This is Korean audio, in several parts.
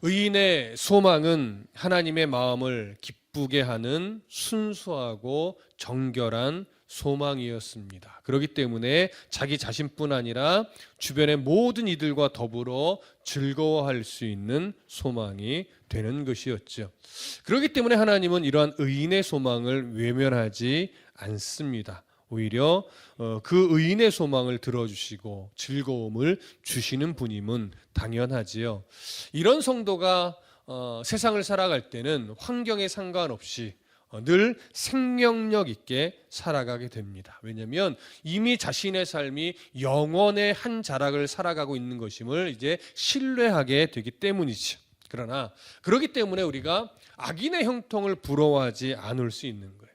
의인의 소망은 하나님의 마음을 기쁘게 하는 순수하고 정결한 소망이었습니다. 그렇기 때문에 자기 자신뿐 아니라 주변의 모든 이들과 더불어 즐거워할 수 있는 소망이 되는 것이었죠. 그렇기 때문에 하나님은 이러한 의인의 소망을 외면하지 않습니다. 오히려 그 의인의 소망을 들어주시고 즐거움을 주시는 분임은 당연하지요. 이런 성도가 세상을 살아갈 때는 환경에 상관없이 늘 생명력 있게 살아가게 됩니다. 왜냐하면 이미 자신의 삶이 영원의 한 자락을 살아가고 있는 것임을 이제 신뢰하게 되기 때문이죠. 그러나 그렇기 때문에 우리가 악인의 형통을 부러워하지 않을 수 있는 거예요.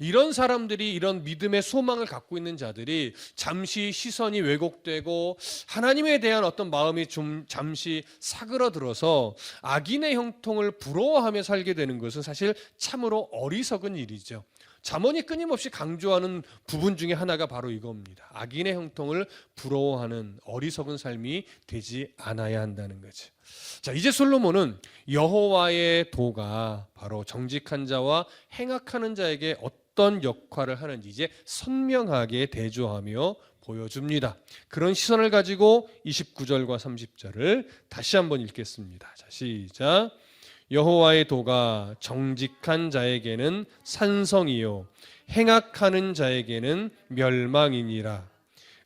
이런 사람들이, 이런 믿음의 소망을 갖고 있는 자들이 잠시 시선이 왜곡되고 하나님에 대한 어떤 마음이 좀 잠시 사그러들어서 악인의 형통을 부러워하며 살게 되는 것은 사실 참으로 어리석은 일이죠. 잠언이 끊임없이 강조하는 부분 중에 하나가 바로 이겁니다. 악인의 형통을 부러워하는 어리석은 삶이 되지 않아야 한다는 거죠. 자, 이제 솔로몬은 여호와의 도가 바로 정직한 자와 행악하는 자에게 어떤 역할을 하는지 이제 선명하게 대조하며 보여줍니다. 그런 시선을 가지고 29절과 30절을 다시 한번 읽겠습니다. 자, 시작. 여호와의 도가 정직한 자에게는 산성이요 행악하는 자에게는 멸망이니라.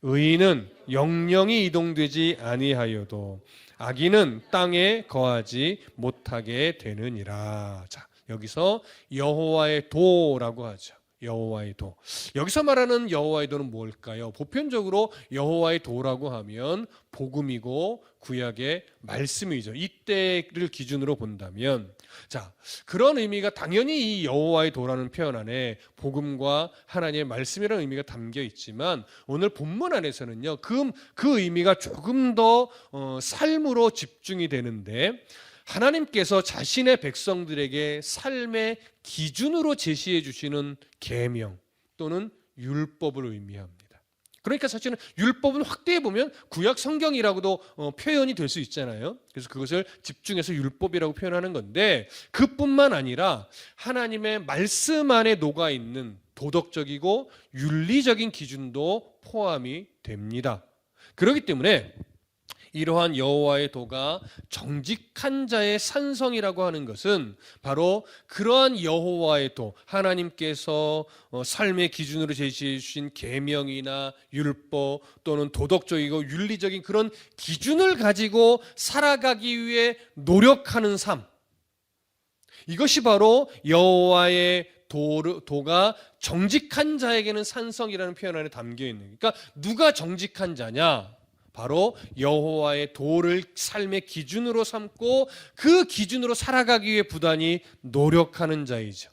의인은 영영이 이동되지 아니하여도 악인은 땅에 거하지 못하게 되느니라. 자, 여기서 여호와의 도라고 하죠. 여호와의 도. 여기서 말하는 여호와의 도는 뭘까요? 보편적으로 여호와의 도라고 하면 복음이고 구약의 말씀이죠. 이때를 기준으로 본다면, 자, 그런 의미가 당연히 이 여호와의 도라는 표현 안에 복음과 하나님의 말씀이라는 의미가 담겨 있지만 오늘 본문 안에서는요 그 의미가 조금 더 삶으로 집중이 되는데, 하나님께서 자신의 백성들에게 삶의 기준으로 제시해 주시는 계명 또는 율법을 의미합니다. 그러니까 사실은 율법은 확대해 보면 구약 성경이라고도 표현이 될 수 있잖아요. 그래서 그것을 집중해서 율법이라고 표현하는 건데, 그뿐만 아니라 하나님의 말씀 안에 녹아 있는 도덕적이고 윤리적인 기준도 포함이 됩니다. 그렇기 때문에 이러한 여호와의 도가 정직한 자의 산성이라고 하는 것은 바로 그러한 여호와의 도, 하나님께서 삶의 기준으로 제시해 주신 계명이나 율법 또는 도덕적이고 윤리적인 그런 기준을 가지고 살아가기 위해 노력하는 삶, 이것이 바로 여호와의 도가 정직한 자에게는 산성이라는 표현 안에 담겨 있는, 그러니까 누가 정직한 자냐? 바로 여호와의 도를 삶의 기준으로 삼고 그 기준으로 살아가기 위해 부단히 노력하는 자이죠.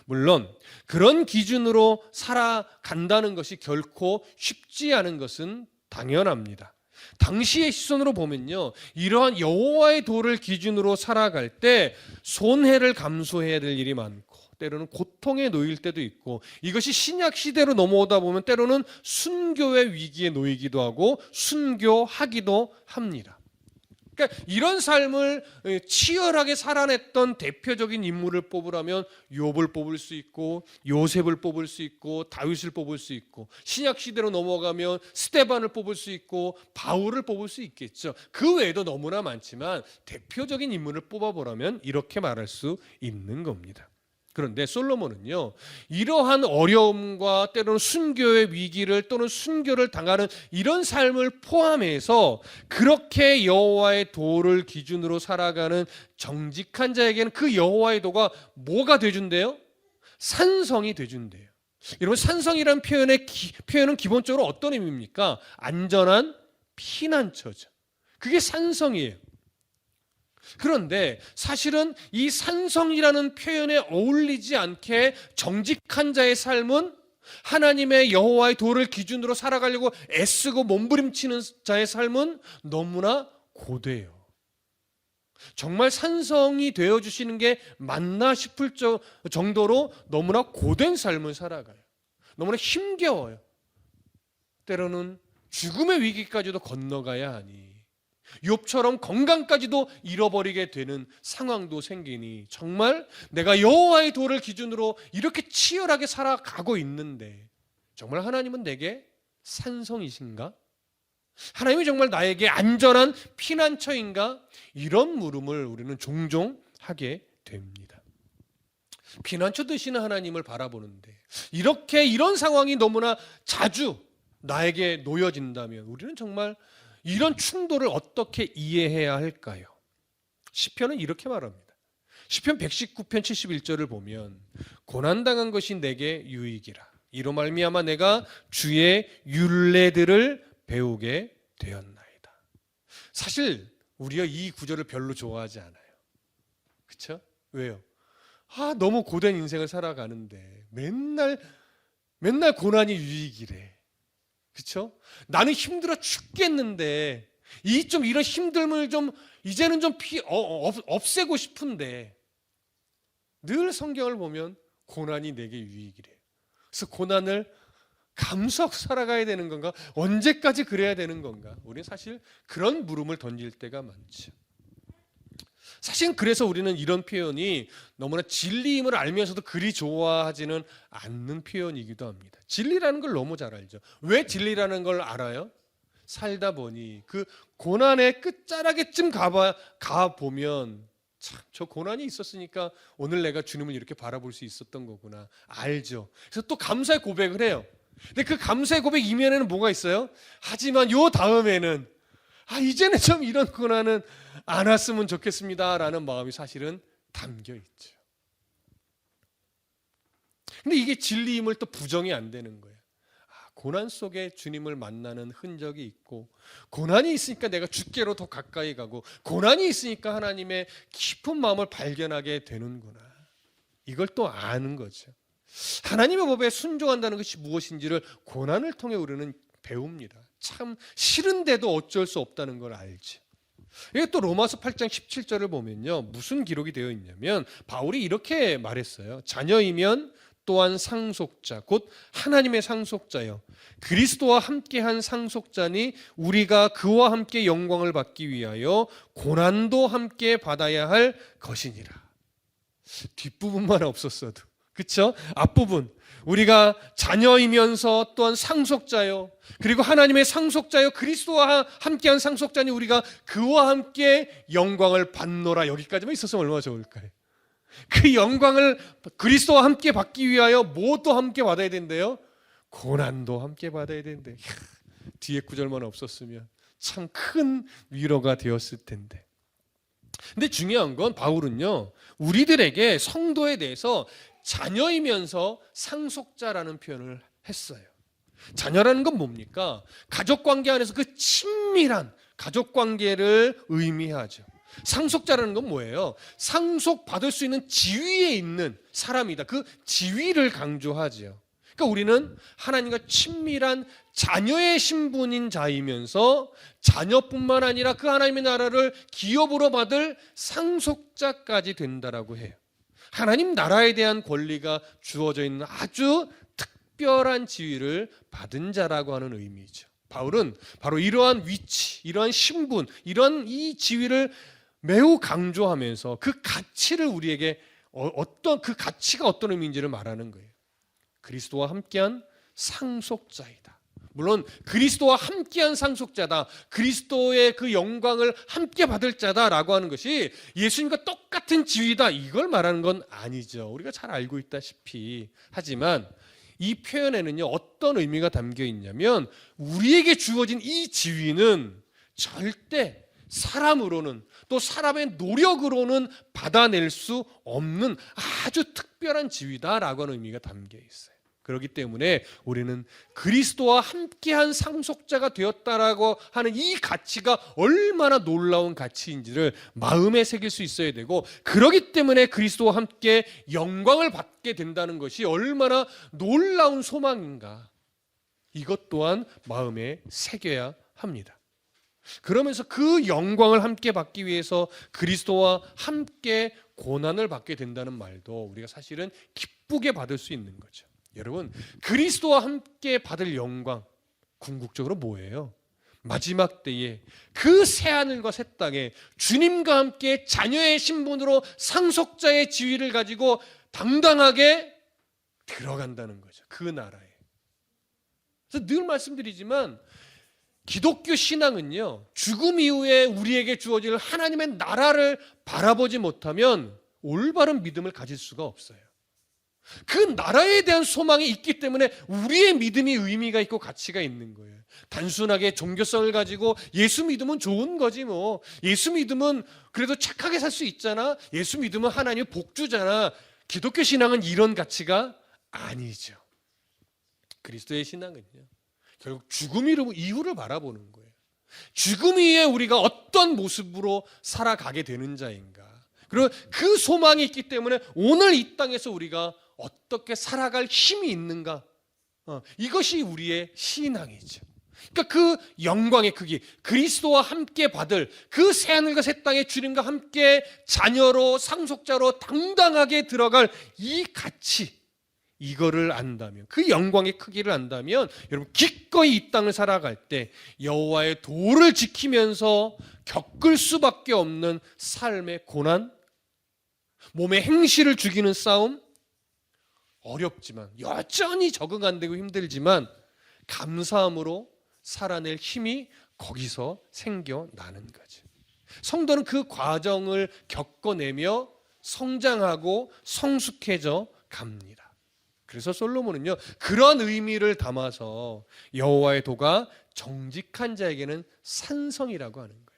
물론 그런 기준으로 살아간다는 것이 결코 쉽지 않은 것은 당연합니다. 당시의 시선으로 보면요, 이러한 여호와의 도를 기준으로 살아갈 때 손해를 감수해야 될 일이 많고 때로는 고통에 놓일 때도 있고, 이것이 신약 시대로 넘어오다 보면 때로는 순교의 위기에 놓이기도 하고 순교하기도 합니다. 그러니까 이런 삶을 치열하게 살아냈던 대표적인 인물을 뽑으라면 욥을 뽑을 수 있고 요셉을 뽑을 수 있고 다윗을 뽑을 수 있고, 신약 시대로 넘어가면 스데반을 뽑을 수 있고 바울을 뽑을 수 있겠죠. 그 외에도 너무나 많지만 대표적인 인물을 뽑아보라면 이렇게 말할 수 있는 겁니다. 그런데 솔로몬은요, 이러한 어려움과 때로는 순교의 위기를 또는 순교를 당하는 이런 삶을 포함해서 그렇게 여호와의 도를 기준으로 살아가는 정직한 자에게는 그 여호와의 도가 뭐가 돼준대요? 산성이 돼준대요. 여러분, 산성이라는 표현은 기본적으로 어떤 의미입니까? 안전한 피난처죠. 그게 산성이에요. 그런데 사실은 이 산성이라는 표현에 어울리지 않게 정직한 자의 삶은 하나님의 여호와의 도를 기준으로 살아가려고 애쓰고 몸부림치는 자의 삶은 너무나 고돼요. 정말 산성이 되어주시는 게 맞나 싶을 정도로 너무나 고된 삶을 살아가요. 너무나 힘겨워요. 때로는 죽음의 위기까지도 건너가야 하니 욥처럼 건강까지도 잃어버리게 되는 상황도 생기니 정말 내가 여호와의 도를 기준으로 이렇게 치열하게 살아가고 있는데 정말 하나님은 내게 산성이신가? 하나님이 정말 나에게 안전한 피난처인가? 이런 물음을 우리는 종종 하게 됩니다. 피난처 되시는 하나님을 바라보는데 이런 상황이 너무나 자주 나에게 놓여진다면 우리는 정말 이런 충돌을 어떻게 이해해야 할까요? 시편은 이렇게 말합니다. 시편 119편 71절을 보면 고난당한 것이 내게 유익이라. 이로 말미암아 내가 주의 율례들을 배우게 되었나이다. 사실 우리가 이 구절을 별로 좋아하지 않아요. 그렇죠? 왜요? 너무 고된 인생을 살아가는데 맨날 고난이 유익이래. 그렇죠? 나는 힘들어 죽겠는데 이런 힘듦을 좀 이제는 좀 없애고 싶은데 늘 성경을 보면 고난이 내게 유익이래. 그래서 고난을 감수하고 살아가야 되는 건가? 언제까지 그래야 되는 건가? 우리는 사실 그런 물음을 던질 때가 많죠. 사실 그래서 우리는 이런 표현이 너무나 진리임을 알면서도 그리 좋아하지는 않는 표현이기도 합니다. 진리라는 걸 너무 잘 알죠. 왜 진리라는 걸 알아요? 살다 보니 그 고난의 끝자락에쯤 가보면 참 저 고난이 있었으니까 오늘 내가 주님을 이렇게 바라볼 수 있었던 거구나 알죠. 그래서 또 감사의 고백을 해요. 근데 그 감사의 고백 이면에는 뭐가 있어요? 하지만 요 다음에는 이제는 좀 이런 고난은 안 왔으면 좋겠습니다 라는 마음이 사실은 담겨 있죠. 근데 이게 진리임을 또 부정이 안 되는 거예요. 고난 속에 주님을 만나는 흔적이 있고 고난이 있으니까 내가 주께로 더 가까이 가고 고난이 있으니까 하나님의 깊은 마음을 발견하게 되는구나. 이걸 또 아는 거죠. 하나님의 법에 순종한다는 것이 무엇인지를 고난을 통해 우리는 배웁니다. 참 싫은데도 어쩔 수 없다는 걸 알죠. 이게 또 로마서 8장 17절을 보면요. 무슨 기록이 되어 있냐면 바울이 이렇게 말했어요. 자녀이면 또한 상속자 곧 하나님의 상속자여 그리스도와 함께한 상속자니 우리가 그와 함께 영광을 받기 위하여 고난도 함께 받아야 할 것이니라. 뒷부분만 없었어도 그렇죠? 앞부분 우리가 자녀이면서 또한 상속자요 그리고 하나님의 상속자요 그리스도와 함께한 상속자니 우리가 그와 함께 영광을 받노라. 여기까지만 있었으면 얼마나 좋을까요? 그 영광을 그리스도와 함께 받기 위하여 뭐도 함께 받아야 된대요? 고난도 함께 받아야 된대. 뒤에 구절만 없었으면 참 큰 위로가 되었을 텐데. 근데 중요한 건 바울은요 우리들에게 성도에 대해서 자녀이면서 상속자라는 표현을 했어요. 자녀라는 건 뭡니까? 가족관계 안에서 그 친밀한 가족관계를 의미하죠. 상속자라는 건 뭐예요? 상속받을 수 있는 지위에 있는 사람이다. 그 지위를 강조하죠. 그러니까 우리는 하나님과 친밀한 자녀의 신분인 자이면서 자녀뿐만 아니라 그 하나님의 나라를 기업으로 받을 상속자까지 된다라고 해요. 하나님 나라에 대한 권리가 주어져 있는 아주 특별한 지위를 받은 자라고 하는 의미죠. 바울은 바로 이러한 위치, 이러한 신분, 이런 이 지위를 매우 강조하면서 그 가치를 우리에게 그 가치가 어떤 의미인지를 말하는 거예요. 그리스도와 함께한 상속자이다. 물론 그리스도와 함께한 상속자다. 그리스도의 그 영광을 함께 받을 자다라고 하는 것이 예수님과 똑같은 지위다. 이걸 말하는 건 아니죠. 우리가 잘 알고 있다시피. 하지만 이 표현에는요 어떤 의미가 담겨 있냐면 우리에게 주어진 이 지위는 절대 사람으로는 또 사람의 노력으로는 받아낼 수 없는 아주 특별한 지위다라고 하는 의미가 담겨 있어요. 그렇기 때문에 우리는 그리스도와 함께한 상속자가 되었다라고 하는 이 가치가 얼마나 놀라운 가치인지를 마음에 새길 수 있어야 되고 그렇기 때문에 그리스도와 함께 영광을 받게 된다는 것이 얼마나 놀라운 소망인가 이것 또한 마음에 새겨야 합니다. 그러면서 그 영광을 함께 받기 위해서 그리스도와 함께 고난을 받게 된다는 말도 우리가 사실은 기쁘게 받을 수 있는 거죠. 여러분 그리스도와 함께 받을 영광 궁극적으로 뭐예요? 마지막 때에 그 새하늘과 새 땅에 주님과 함께 자녀의 신분으로 상속자의 지위를 가지고 당당하게 들어간다는 거죠. 그 나라에. 그래서 늘 말씀드리지만 기독교 신앙은요, 죽음 이후에 우리에게 주어질 하나님의 나라를 바라보지 못하면 올바른 믿음을 가질 수가 없어요. 그 나라에 대한 소망이 있기 때문에 우리의 믿음이 의미가 있고 가치가 있는 거예요. 단순하게 종교성을 가지고 예수 믿으면 좋은 거지 뭐. 예수 믿으면 그래도 착하게 살 수 있잖아. 예수 믿으면 하나님 복 주잖아. 기독교 신앙은 이런 가치가 아니죠. 그리스도의 신앙은요, 결국 죽음 이후를 바라보는 거예요. 죽음 이후에 우리가 어떤 모습으로 살아가게 되는 자인가. 그리고 그 소망이 있기 때문에 오늘 이 땅에서 우리가 어떻게 살아갈 힘이 있는가. 이것이 우리의 신앙이죠. 그러니까 그 영광의 크기, 그리스도와 함께 받을 그 새하늘과 새 땅의 주님과 함께 자녀로 상속자로 당당하게 들어갈 이 가치, 이거를 안다면, 그 영광의 크기를 안다면 여러분 기꺼이 이 땅을 살아갈 때 여호와의 도를 지키면서 겪을 수밖에 없는 삶의 고난, 몸의 행실을 죽이는 싸움, 어렵지만 여전히 적응 안 되고 힘들지만 감사함으로 살아낼 힘이 거기서 생겨나는 거죠. 성도는 그 과정을 겪어내며 성장하고 성숙해져 갑니다. 그래서 솔로몬은요, 그런 의미를 담아서 여호와의 도가 정직한 자에게는 산성이라고 하는 거예요.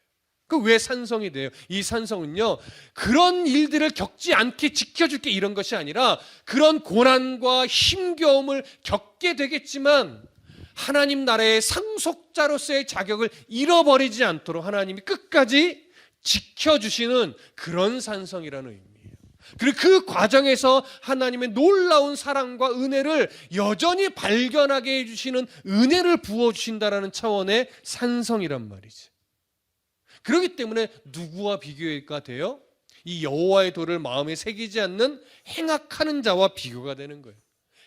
그 왜 산성이 돼요? 이 산성은요, 그런 일들을 겪지 않게 지켜줄게 이런 것이 아니라 그런 고난과 힘겨움을 겪게 되겠지만 하나님 나라의 상속자로서의 자격을 잃어버리지 않도록 하나님이 끝까지 지켜주시는 그런 산성이라는 의미예요. 그리고 그 과정에서 하나님의 놀라운 사랑과 은혜를 여전히 발견하게 해주시는 은혜를 부어주신다는 차원의 산성이란 말이지. 그렇기 때문에 누구와 비교가 돼요? 이 여호와의 도를 마음에 새기지 않는 행악하는 자와 비교가 되는 거예요.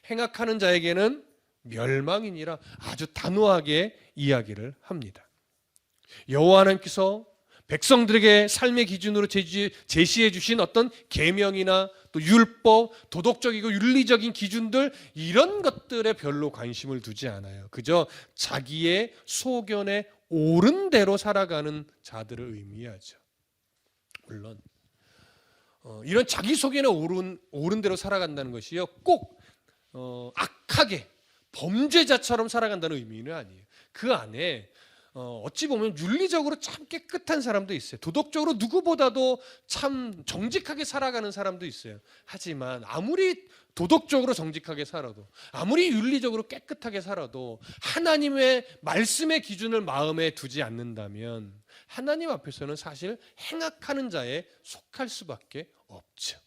행악하는 자에게는 멸망이니라 아주 단호하게 이야기를 합니다. 여호와 하나님께서 백성들에게 삶의 기준으로 제시해 주신 어떤 계명이나 또 율법, 도덕적이고 윤리적인 기준들, 이런 것들에 별로 관심을 두지 않아요. 그저 자기의 소견에 옳은 대로 살아가는 자들을 의미하죠. 물론 이런 자기 소견에 옳은 대로 살아간다는 것이요, 꼭 악하게 범죄자처럼 살아간다는 의미는 아니에요. 그 안에 어찌 보면 윤리적으로 참 깨끗한 사람도 있어요. 도덕적으로 누구보다도 참 정직하게 살아가는 사람도 있어요. 하지만 아무리 도덕적으로 정직하게 살아도, 아무리 윤리적으로 깨끗하게 살아도 하나님의 말씀의 기준을 마음에 두지 않는다면 하나님 앞에서는 사실 행악하는 자에 속할 수밖에 없죠.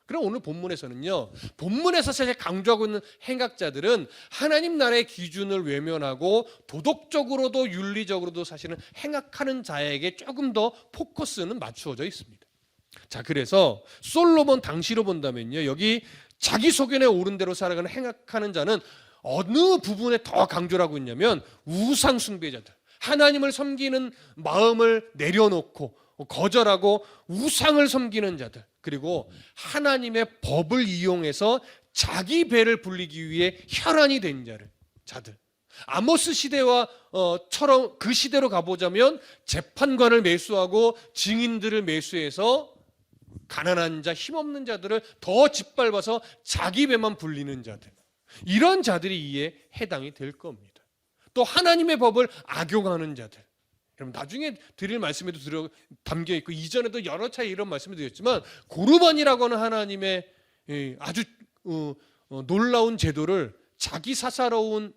그럼 오늘 본문에서는요, 본문에서 사실 강조하고 있는 행악자들은 하나님 나라의 기준을 외면하고 도덕적으로도 윤리적으로도 사실은 행악하는 자에게 조금 더 포커스는 맞추어져 있습니다. 자, 그래서 솔로몬 당시로 본다면요, 여기 자기 소견에 옳은 대로 살아가는 행악하는 자는 어느 부분에 더 강조를 하고 있냐면 우상 숭배자들, 하나님을 섬기는 마음을 내려놓고 거절하고 우상을 섬기는 자들, 그리고 하나님의 법을 이용해서 자기 배를 불리기 위해 혈안이 된 자들. 아모스 시대와 처럼 그 시대로 가보자면 재판관을 매수하고 증인들을 매수해서 가난한 자, 힘없는 자들을 더 짓밟아서 자기 배만 불리는 자들, 이런 자들이 이에 해당이 될 겁니다. 또 하나님의 법을 악용하는 자들, 여러분 나중에 드릴 말씀에도 담겨 있고 이전에도 여러 차례 이런 말씀을 드렸지만 고르반이라고 하는 하나님의 아주 놀라운 제도를 자기 사사로운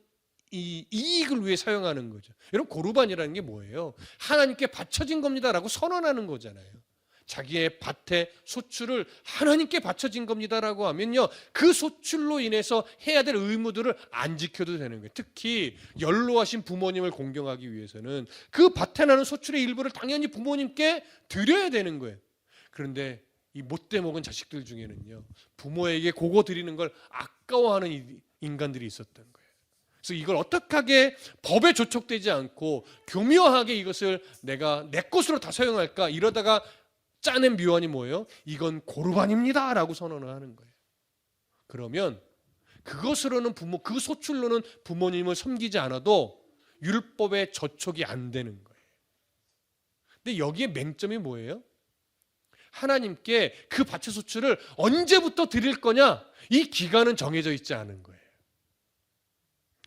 이 이익을 위해 사용하는 거죠. 여러분 고르반이라는 게 뭐예요? 하나님께 바쳐진 겁니다라고 선언하는 거잖아요. 자기의 밭의 소출을 하나님께 바쳐진 겁니다라고 하면요, 그 소출로 인해서 해야 될 의무들을 안 지켜도 되는 거예요. 특히 연로하신 부모님을 공경하기 위해서는 그 밭에 나는 소출의 일부를 당연히 부모님께 드려야 되는 거예요. 그런데 이 못돼 먹은 자식들 중에는요, 부모에게 그거 드리는 걸 아까워하는 인간들이 있었던 거예요. 그래서 이걸 어떻게 하게 법에 조촉되지 않고 교묘하게 이것을 내가 내 것으로 다 사용할까 이러다가 짜낸 묘안이 뭐예요? 이건 고르반입니다 라고 선언을 하는 거예요. 그러면 그것으로는 그 소출로는 부모님을 섬기지 않아도 율법에 저촉이 안 되는 거예요. 근데 여기에 맹점이 뭐예요? 하나님께 그 밭의 소출을 언제부터 드릴 거냐? 이 기간은 정해져 있지 않은 거예요.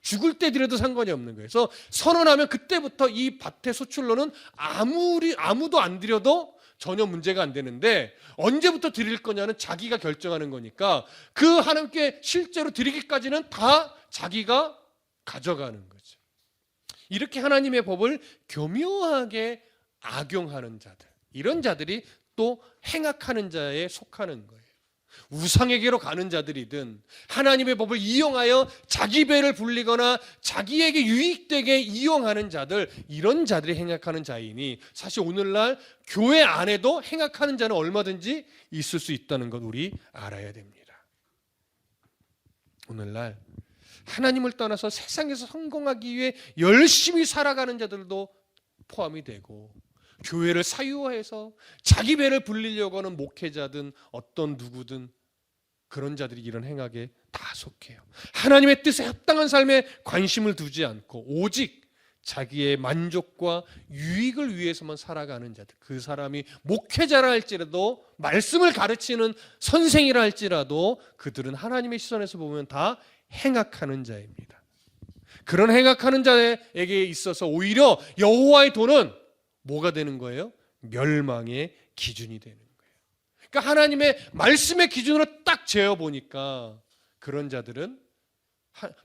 죽을 때 드려도 상관이 없는 거예요. 그래서 선언하면 그때부터 이 밭의 소출로는 아무도 안 드려도 전혀 문제가 안 되는데 언제부터 드릴 거냐는 자기가 결정하는 거니까 그 하나님께 실제로 드리기까지는 다 자기가 가져가는 거죠. 이렇게 하나님의 법을 교묘하게 악용하는 자들, 이런 자들이 또 행악하는 자에 속하는 거예요. 우상에게로 가는 자들이든 하나님의 법을 이용하여 자기 배를 불리거나 자기에게 유익되게 이용하는 자들, 이런 자들이 행악하는 자이니 사실 오늘날 교회 안에도 행악하는 자는 얼마든지 있을 수 있다는 것 우리 알아야 됩니다. 오늘날 하나님을 떠나서 세상에서 성공하기 위해 열심히 살아가는 자들도 포함이 되고 교회를 사유화해서 자기 배를 불리려고 하는 목회자든 어떤 누구든 그런 자들이 이런 행악에 다 속해요. 하나님의 뜻에 합당한 삶에 관심을 두지 않고 오직 자기의 만족과 유익을 위해서만 살아가는 자들, 그 사람이 목회자라 할지라도 말씀을 가르치는 선생이라 할지라도 그들은 하나님의 시선에서 보면 다 행악하는 자입니다. 그런 행악하는 자에게 있어서 오히려 여호와의 도는 뭐가 되는 거예요? 멸망의 기준이 되는 거예요. 그러니까 하나님의 말씀의 기준으로 딱 재어보니까 그런 자들은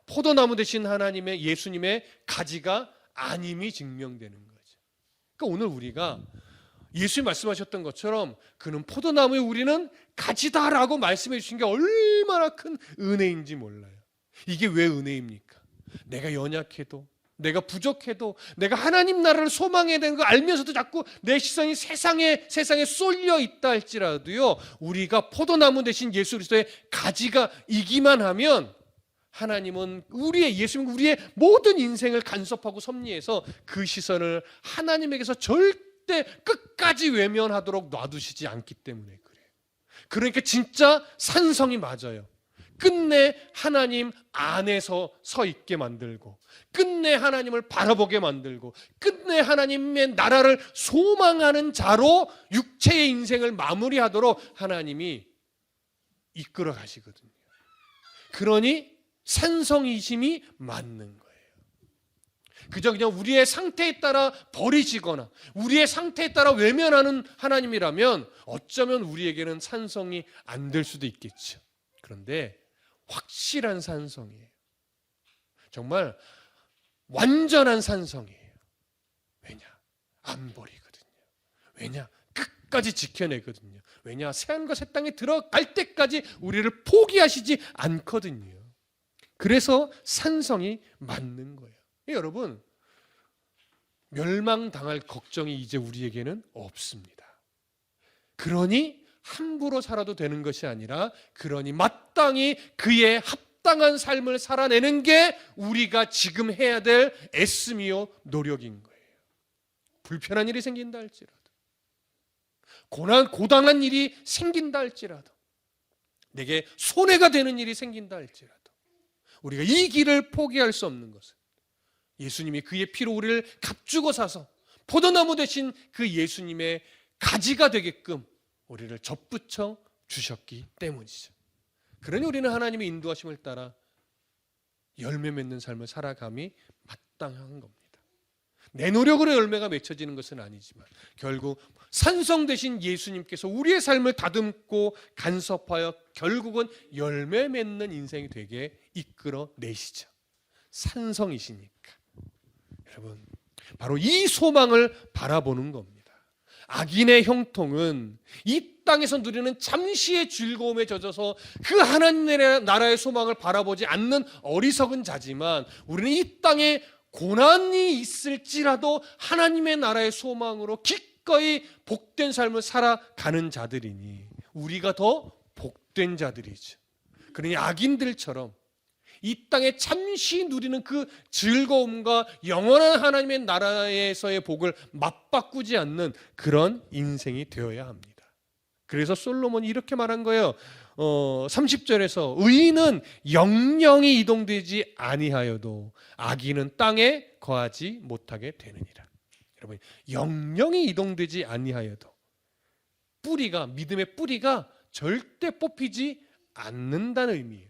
포도나무 대신 하나님의 예수님의 가지가 아님이 증명되는 거죠. 그러니까 오늘 우리가 예수님 말씀하셨던 것처럼 그는 포도나무에 우리는 가지다라고 말씀해 주신 게 얼마나 큰 은혜인지 몰라요. 이게 왜 은혜입니까? 내가 연약해도 내가 부족해도 내가 하나님 나라를 소망해야 되는 거 알면서도 자꾸 내 시선이 세상에 쏠려 있다 할지라도요, 우리가 포도나무 대신 예수 그리스도의 가지가 이기만 하면 하나님은 예수님은 우리의 모든 인생을 간섭하고 섭리해서 그 시선을 하나님에게서 절대 끝까지 외면하도록 놔두시지 않기 때문에 그래요. 그러니까 진짜 산성이 맞아요. 끝내 하나님 안에서 서 있게 만들고 끝내 하나님을 바라보게 만들고 끝내 하나님의 나라를 소망하는 자로 육체의 인생을 마무리하도록 하나님이 이끌어 가시거든요. 그러니 산성이심이 맞는 거예요. 그저 그냥 우리의 상태에 따라 버리시거나 우리의 상태에 따라 외면하는 하나님이라면 어쩌면 우리에게는 산성이 안 될 수도 있겠죠. 그런데 확실한 산성이에요. 정말 완전한 산성이에요. 왜냐? 안 버리거든요. 왜냐? 끝까지 지켜내거든요. 왜냐? 새하늘과 새 땅에 들어갈 때까지 우리를 포기하시지 않거든요. 그래서 산성이 맞는 거예요. 여러분, 멸망당할 걱정이 이제 우리에게는 없습니다. 그러니 함부로 살아도 되는 것이 아니라 그러니 마땅히 그의 합당한 삶을 살아내는 게 우리가 지금 해야 될 애씀이요 노력인 거예요. 불편한 일이 생긴다 할지라도 고단한 일이 생긴다 할지라도 내게 손해가 되는 일이 생긴다 할지라도 우리가 이 길을 포기할 수 없는 것은 예수님이 그의 피로 우리를 값주고 사서 포도나무 대신 그 예수님의 가지가 되게끔 우리를 접붙여 주셨기 때문이죠. 그러니 우리는 하나님의 인도하심을 따라 열매 맺는 삶을 살아감이 마땅한 겁니다. 내 노력으로 열매가 맺혀지는 것은 아니지만 결국 산성 되신 예수님께서 우리의 삶을 다듬고 간섭하여 결국은 열매 맺는 인생이 되게 이끌어 내시죠. 산성이시니까. 여러분, 바로 이 소망을 바라보는 겁니다. 악인의 형통은 이 땅에서 누리는 잠시의 즐거움에 젖어서 그 하나님의 나라의 소망을 바라보지 않는 어리석은 자지만 우리는 이 땅에 고난이 있을지라도 하나님의 나라의 소망으로 기꺼이 복된 삶을 살아가는 자들이니 우리가 더 복된 자들이죠. 그러니 악인들처럼 이 땅에 잠시 누리는 그 즐거움과 영원한 하나님의 나라에서의 복을 맞바꾸지 않는 그런 인생이 되어야 합니다. 그래서 솔로몬이 이렇게 말한 거예요. 30절에서 의인은 영영이 이동되지 아니하여도 악인은 땅에 거하지 못하게 되느니라. 여러분, 영영이 이동되지 아니하여도 뿌리가, 믿음의 뿌리가 절대 뽑히지 않는다는 의미예요.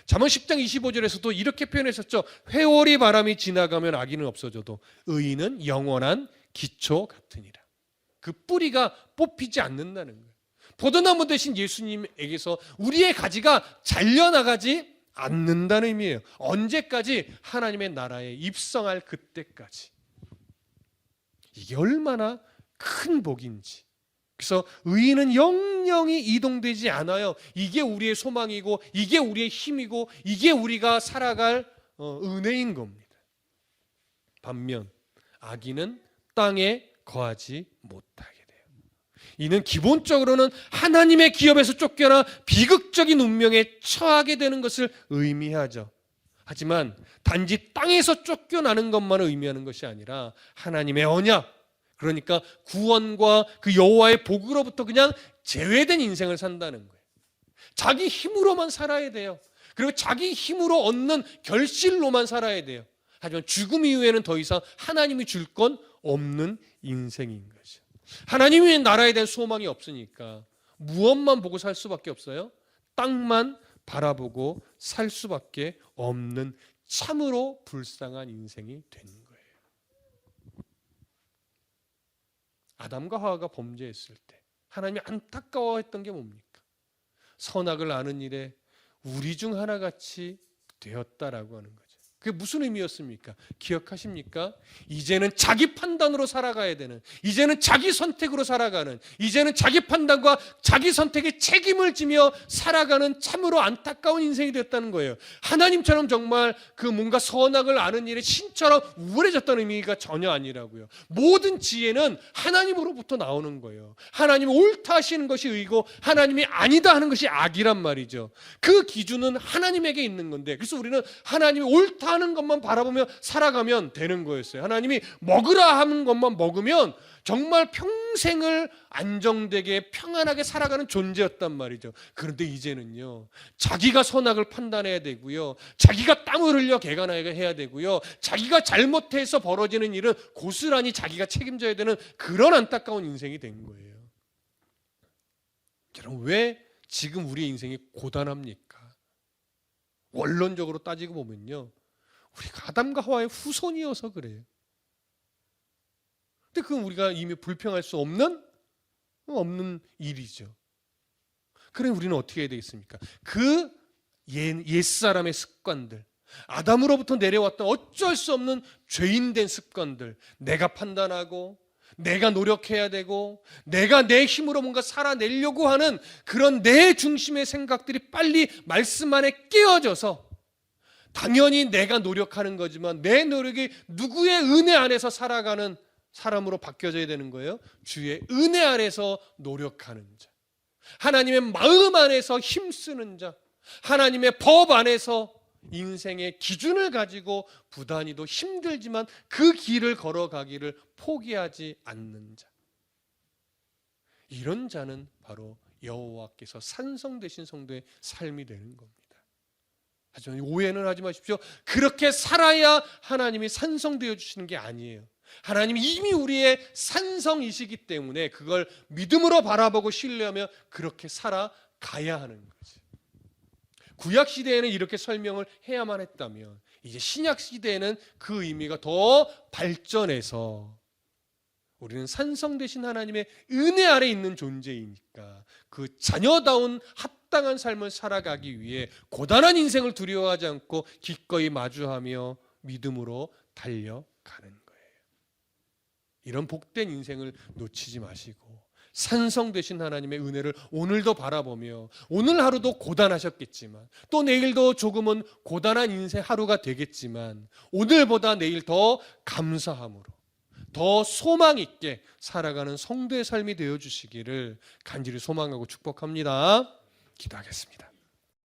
잠언 10장 25절에서도 이렇게 표현했었죠. 회오리 바람이 지나가면 악인은 없어져도 의인은 영원한 기초 같으니라. 그 뿌리가 뽑히지 않는다는 거예요. 포도나무 대신 예수님에게서 우리의 가지가 잘려나가지 않는다는 의미예요. 언제까지? 하나님의 나라에 입성할 그때까지. 이게 얼마나 큰 복인지. 그래서 의인은 영영이 이동되지 않아요. 이게 우리의 소망이고 이게 우리의 힘이고 이게 우리가 살아갈 은혜인 겁니다. 반면 악인은 땅에 거하지 못하게 돼요. 이는 기본적으로는 하나님의 기업에서 쫓겨나 비극적인 운명에 처하게 되는 것을 의미하죠. 하지만 단지 땅에서 쫓겨나는 것만을 의미하는 것이 아니라 하나님의 언약, 그러니까 구원과 그 여호와의 복으로부터 그냥 제외된 인생을 산다는 거예요. 자기 힘으로만 살아야 돼요. 그리고 자기 힘으로 얻는 결실로만 살아야 돼요. 하지만 죽음 이후에는 더 이상 하나님이 줄 건 없는 인생인 거죠. 하나님의 나라에 대한 소망이 없으니까 무엇만 보고 살 수밖에 없어요? 땅만 바라보고 살 수밖에 없는 참으로 불쌍한 인생이 되는 거예요. 아담과 하와가 범죄했을 때 하나님이 안타까워했던 게 뭡니까? 선악을 아는 일에 우리 중 하나같이 되었다라고 하는 거죠. 그게 무슨 의미였습니까? 기억하십니까? 이제는 자기 판단으로 살아가야 되는, 이제는 자기 선택으로 살아가는, 이제는 자기 판단과 자기 선택에 책임을 지며 살아가는 참으로 안타까운 인생이 됐다는 거예요. 하나님처럼 정말 그 뭔가 선악을 아는 일에 신처럼 우월해졌다는 의미가 전혀 아니라고요. 모든 지혜는 하나님으로부터 나오는 거예요. 하나님이 옳다 하시는 것이 의고 하나님이 아니다 하는 것이 악이란 말이죠. 그 기준은 하나님에게 있는 건데, 그래서 우리는 하나님이 옳다 하는 것만 바라보며 살아가면 되는 거였어요. 하나님이 먹으라 하는 것만 먹으면 정말 평생을 안정되게 평안하게 살아가는 존재였단 말이죠. 그런데 이제는요, 자기가 선악을 판단해야 되고요, 자기가 땀을 흘려 개간하게 해야 되고요, 자기가 잘못해서 벌어지는 일은 고스란히 자기가 책임져야 되는 그런 안타까운 인생이 된 거예요. 여러분, 왜 지금 우리의 인생이 고단합니까? 원론적으로 따지고 보면요, 우리가 아담과 하와의 후손이어서 그래요. 근데 그건 우리가 이미 불평할 수 없는 일이죠. 그래 우리는 어떻게 해야 되겠습니까? 그 옛사람의 습관들, 아담으로부터 내려왔던 어쩔 수 없는 죄인된 습관들, 내가 판단하고 내가 노력해야 되고 내가 내 힘으로 뭔가 살아내려고 하는 그런 내 중심의 생각들이 빨리 말씀 안에 끼워져서, 당연히 내가 노력하는 거지만 내 노력이 누구의 은혜 안에서 살아가는 사람으로 바뀌어져야 되는 거예요. 주의 은혜 안에서 노력하는 자, 하나님의 마음 안에서 힘쓰는 자, 하나님의 법 안에서 인생의 기준을 가지고 부단히도 힘들지만 그 길을 걸어가기를 포기하지 않는 자, 이런 자는 바로 여호와께서 산성되신 성도의 삶이 되는 겁니다. 하지만 오해는 하지 마십시오. 그렇게 살아야 하나님이 산성되어 주시는 게 아니에요. 하나님이 이미 우리의 산성이시기 때문에 그걸 믿음으로 바라보고 신뢰하며 그렇게 살아가야 하는 거지. 구약 시대에는 이렇게 설명을 해야만 했다면 이제 신약 시대에는 그 의미가 더 발전해서 우리는 산성되신 하나님의 은혜 아래 있는 존재이니까 그 자녀다운 합당한 삶을 살아가기 위해 고단한 인생을 두려워하지 않고 기꺼이 마주하며 믿음으로 달려가는 거예요. 이런 복된 인생을 놓치지 마시고 산성되신 하나님의 은혜를 오늘도 바라보며, 오늘 하루도 고단하셨겠지만 또 내일도 조금은 고단한 인생 하루가 되겠지만 오늘보다 내일 더 감사함으로 더 소망 있게 살아가는 성도의 삶이 되어주시기를 간절히 소망하고 축복합니다. 기도하겠습니다.